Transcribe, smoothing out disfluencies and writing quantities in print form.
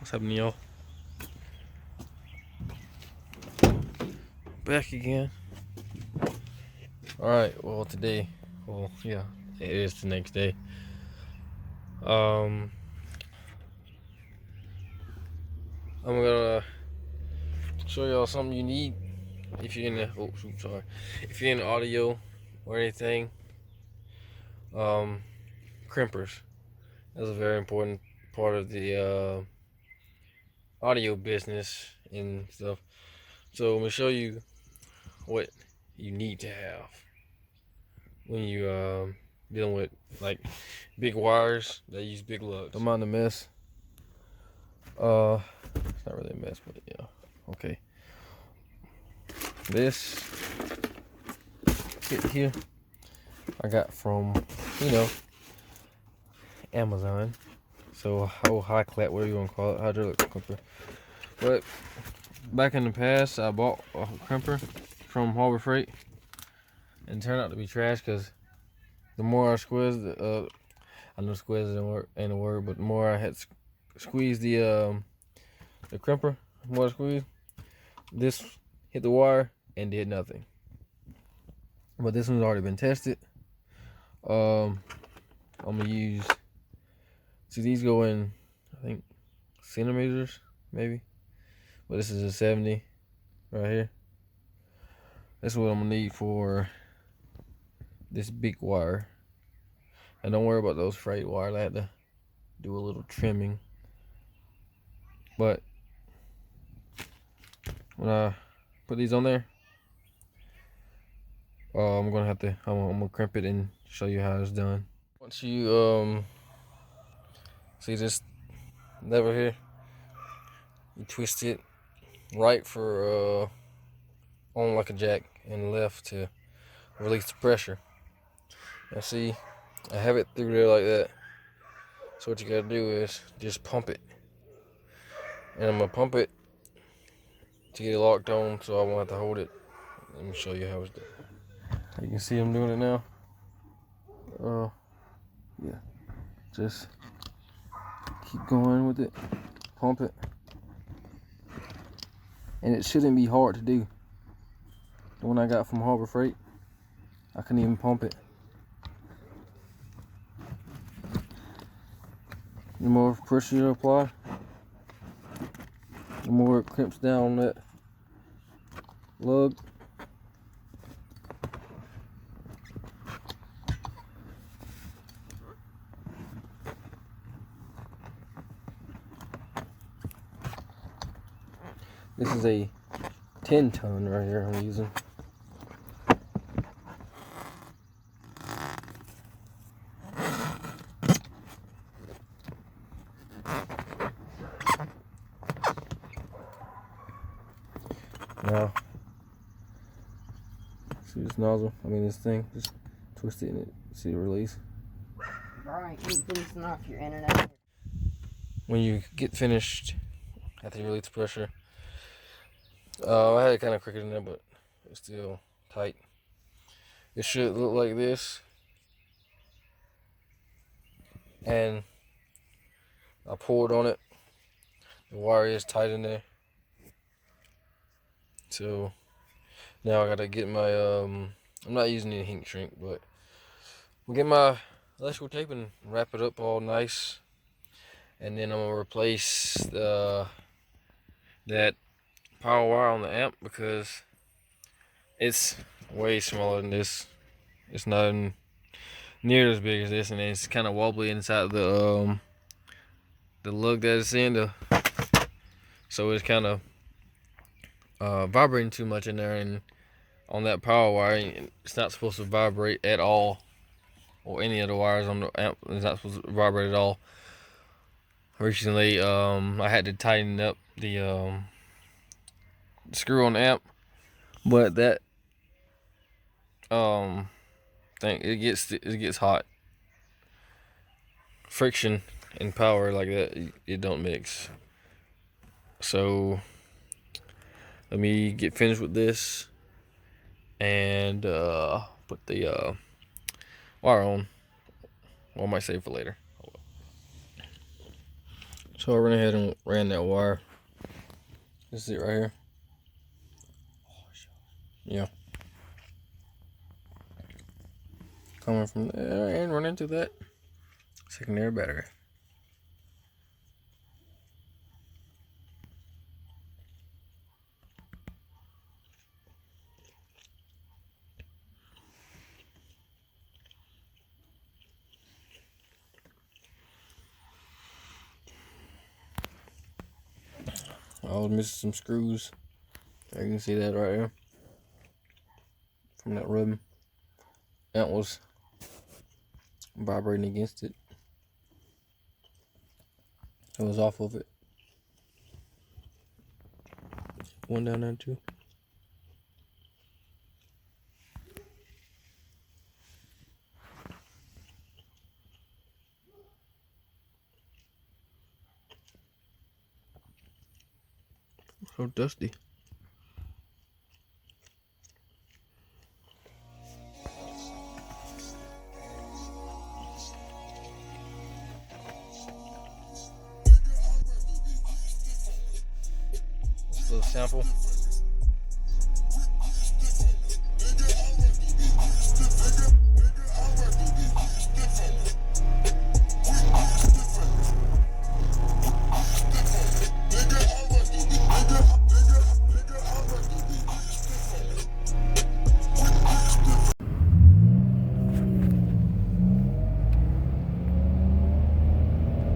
What's happening, y'all? Back again. Alright, well today, yeah, it is the next day. I'm gonna show y'all something you need if you're in the if you're in audio or anything. Crimpers. That's a very important part of the audio business and stuff. So I'm gonna show you what you need to have when you dealing with like big wires that use big lugs. Don't mind the mess. It's not really a mess, but yeah. Okay. This kit here I got from, Amazon. So high clap, whatever you want to call it, hydraulic crimper. But back in the past, I bought a crimper from Harbor Freight, and it turned out to be trash because the more I squeezed, I know squeeze ain't a word, but the more I had squeezed the crimper, the more I squeezed, this hit the wire and did nothing. But this one's already been tested. I'm gonna use. See, these go in, I think, centimeters, maybe. But this is a 70 right here. That's what I'm gonna need for this big wire. And don't worry about those freight wires. I had to do a little trimming. But when I put these on there, I'm gonna crimp it and show you how it's done. Once you see this lever here, you twist it right for on like a jack and left to release the pressure. Now see, I have it through there like that. So what you gotta do is just pump it. And I'm gonna pump it to get it locked on so I won't have to hold it. Let me show you how it's done. You can see I'm doing it now. Yeah. Just keep going with it. Pump it. And it shouldn't be hard to do. The one I got from Harbor Freight, I couldn't even pump it. The more pressure you apply, the more it crimps down on that lug. This is a 10-ton right here I'm using. Now, see this nozzle? This thing, just twist it and see it release. Alright, keep boosting off your internet. When you get finished, after you release the pressure, I had it kind of crooked in there, but it's still tight. It should look like this. And I poured on it. The wire is tight in there. So now I gotta get my I'm not using any heat shrink, but we'll get my electrical tape and wrap it up all nice. And then I'm gonna replace that power wire on the amp because it's way smaller than this. It's not near as big as this, and it's kind of wobbly inside the lug that it's in. So it's kind of vibrating too much in there, and on that power wire, it's not supposed to vibrate at all, or any of the wires on the amp is not supposed to vibrate at all. Recently, I had to tighten up the screw on the amp, but that thing it gets hot. Friction and power like that, it don't mix. So let me get finished with this and put the wire on. Well, I might save for later. So I went ahead and ran that wire. This is it right here. Yeah. Coming from there and run into that secondary battery. I was missing some screws. You can see that right here. From that ribbon. That was vibrating against it. It was off of it. One down there too. So dusty. Little sample.